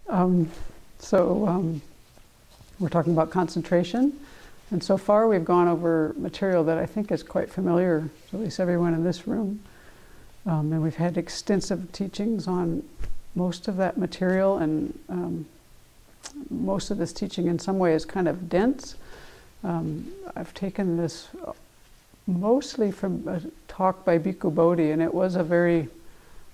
Um, we're talking about concentration, and so far we've gone over material that I think is quite familiar to at least everyone in this room. And we've had extensive teachings on most of that material, and most of this teaching in some way is kind of dense. I've taken this mostly from a talk by Bhikkhu Bodhi, and it was a very,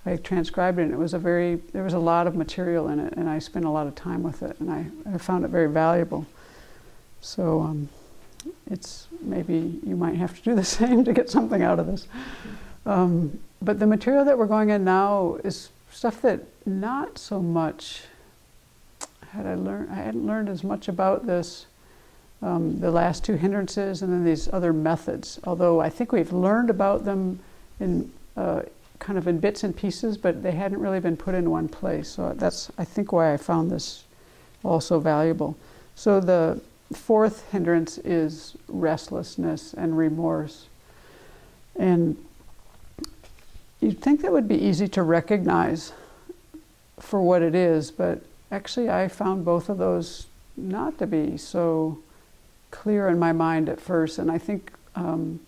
I transcribed it, and it was a very, there was a lot of material in it, and I spent a lot of time with it, and I found it very valuable. So it's, maybe you might have to do the same to get something out of this. But the material that we're going in now is stuff that not so much I hadn't learned as much about this, the last two hindrances and then these other methods, although I think we've learned about them in kind of in bits and pieces, but they hadn't really been put in one place. So that's, I think, why I found this also valuable. So the fourth hindrance is restlessness and remorse. And you'd think that would be easy to recognize for what it is, but actually I found both of those not to be so clear in my mind at first. And I think, you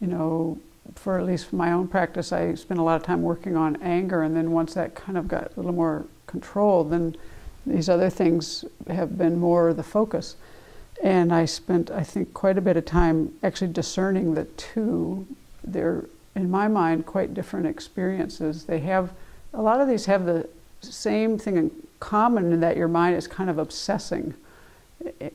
know, for at least my own practice, I spent a lot of time working on anger, and then once that kind of got a little more controlled, then these other things have been more the focus. And I spent, I think, quite a bit of time actually discerning the two. They're, in my mind, quite different experiences. They have, a lot of these have the same thing in common, in that your mind is kind of obsessing.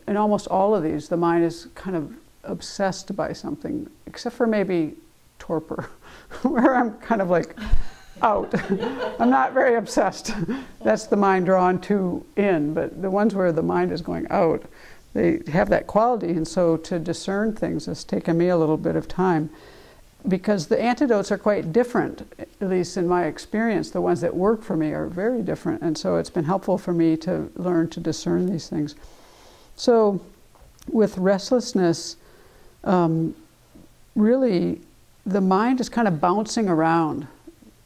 In almost all of these, the mind is kind of obsessed by something, except for maybe torpor, where I'm kind of like out. I'm not very obsessed. That's the mind drawn to in, but the ones where the mind is going out, they have that quality. And so to discern things has taken me a little bit of time, because the antidotes are quite different, at least in my experience. The ones that work for me are very different, and so it's been helpful for me to learn to discern these things. So with restlessness, really the mind is kind of bouncing around,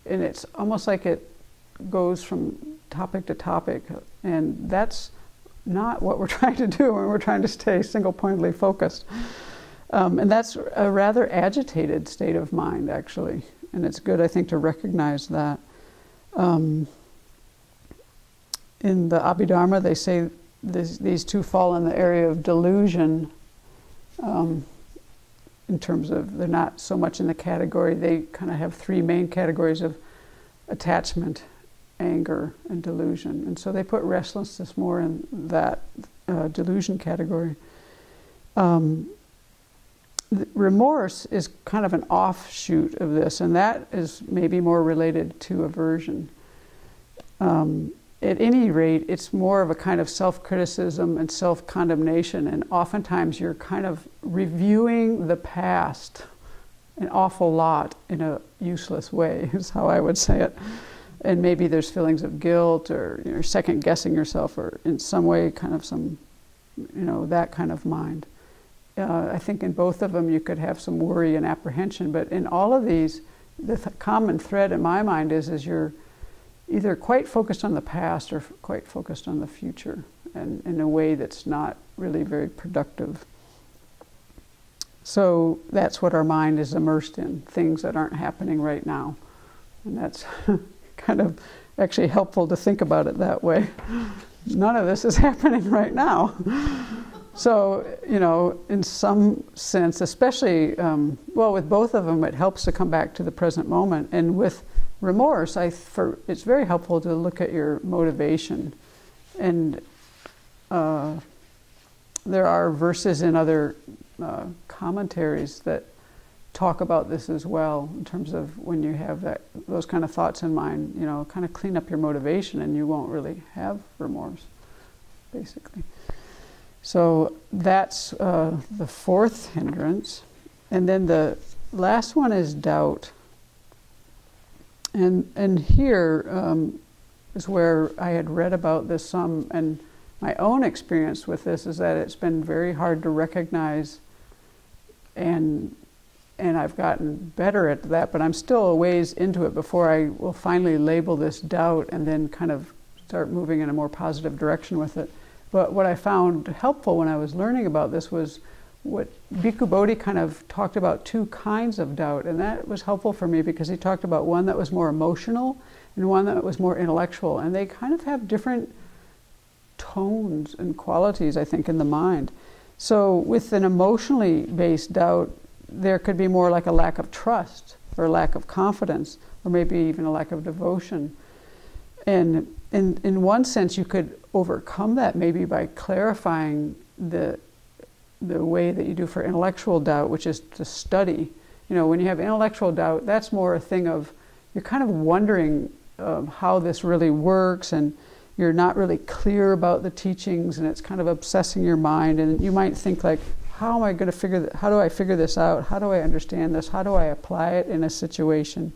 and it's almost like it goes from topic to topic, and that's not what we're trying to do when we're trying to stay single-pointedly focused. And that's a rather agitated state of mind, actually, and it's good, I think, to recognize that. In the Abhidharma, they say these two fall in the area of delusion, in terms of, they're not so much in the category, they kind of have three main categories of attachment, anger, and delusion. And so they put restlessness more in that delusion category. Remorse is kind of an offshoot of this, and that is maybe more related to aversion. At any rate, it's more of a kind of self-criticism and self-condemnation, and oftentimes you're kind of reviewing the past an awful lot in a useless way, is how I would say it. And maybe there's feelings of guilt, or you're second-guessing yourself, or in some way kind of some, you know, that kind of mind. I think in both of them you could have some worry and apprehension, but in all of these, the common thread in my mind is you're either quite focused on the past or quite focused on the future, and in a way that's not really very productive. So that's what our mind is immersed in, things that aren't happening right now. And that's kind of actually helpful to think about it that way. None of this is happening right now. So, you know, in some sense, especially, well, with both of them, it helps to come back to the present moment. And with remorse, it's very helpful to look at your motivation. And there are verses in other commentaries that talk about this as well, in terms of when you have those kind of thoughts in mind, you know, kind of clean up your motivation and you won't really have remorse, basically. So that's the fourth hindrance. And then the last one is doubt. And here is where I had read about this some, and my own experience with this is that it's been very hard to recognize, and I've gotten better at that, but I'm still a ways into it before I will finally label this doubt and then kind of start moving in a more positive direction with it. But what I found helpful when I was learning about this was what Bhikkhu Bodhi kind of talked about two kinds of doubt, and that was helpful for me because he talked about one that was more emotional and one that was more intellectual, and they kind of have different tones and qualities, I think, in the mind. So with an emotionally based doubt, there could be more like a lack of trust or a lack of confidence or maybe even a lack of devotion. And in one sense, you could overcome that maybe by clarifying the way that you do for intellectual doubt, which is to study. You know, when you have intellectual doubt, that's more a thing of, you're kind of wondering how this really works, and you're not really clear about the teachings, and it's kind of obsessing your mind, and you might think like, how am I going to how do I figure this out? How do I understand this? How do I apply it in a situation?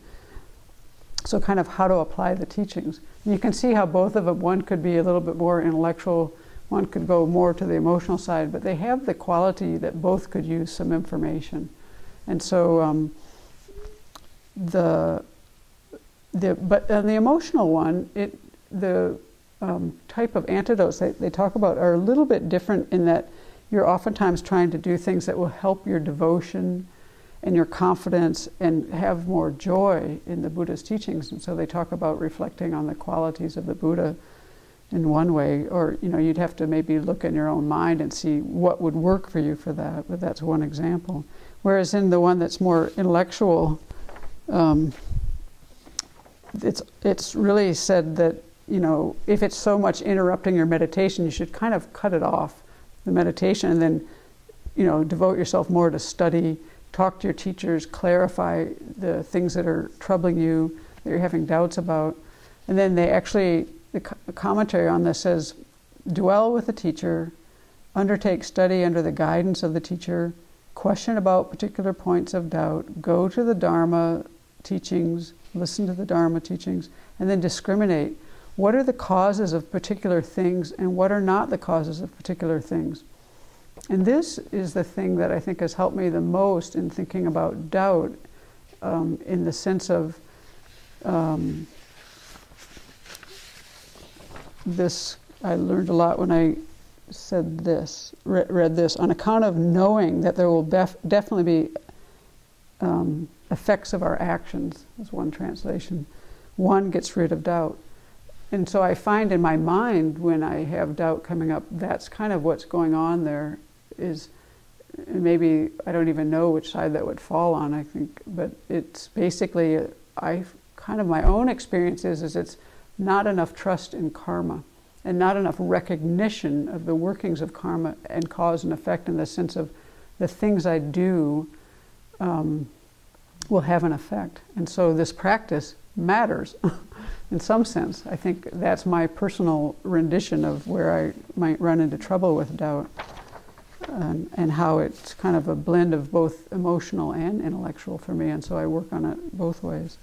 So kind of how to apply the teachings. And you can see how both of them, one could be a little bit more intellectual, one could go more to the emotional side, but they have the quality that both could use some information. And so but on the emotional one, the type of antidotes they talk about are a little bit different in that you're oftentimes trying to do things that will help your devotion and your confidence and have more joy in the Buddha's teachings. And so they talk about reflecting on the qualities of the Buddha in one way, or you'd have to maybe look in your own mind and see what would work for you for that, but that's one example. Whereas in the one that's more intellectual, it's really said that if it's so much interrupting your meditation, you should kind of cut it off, the meditation, and then devote yourself more to study, talk to your teachers, clarify the things that are troubling you, that you're having doubts about. And then the commentary on this says, dwell with the teacher, undertake study under the guidance of the teacher, question about particular points of doubt, go to the Dharma teachings, listen to the Dharma teachings, and then discriminate. What are the causes of particular things and what are not the causes of particular things? And this is the thing that I think has helped me the most in thinking about doubt, in the sense of this. I learned a lot when I said this, read this, on account of knowing that there will definitely be effects of our actions, is one translation. One gets rid of doubt. And so I find in my mind when I have doubt coming up, that's kind of what's going on there. Is maybe I don't even know which side that would fall on, I think, but it's basically, my own experience is it's not enough trust in karma and not enough recognition of the workings of karma and cause and effect, in the sense of the things I do will have an effect. And so this practice matters in some sense. I think that's my personal rendition of where I might run into trouble with doubt, and how it's kind of a blend of both emotional and intellectual for me, and so I work on it both ways.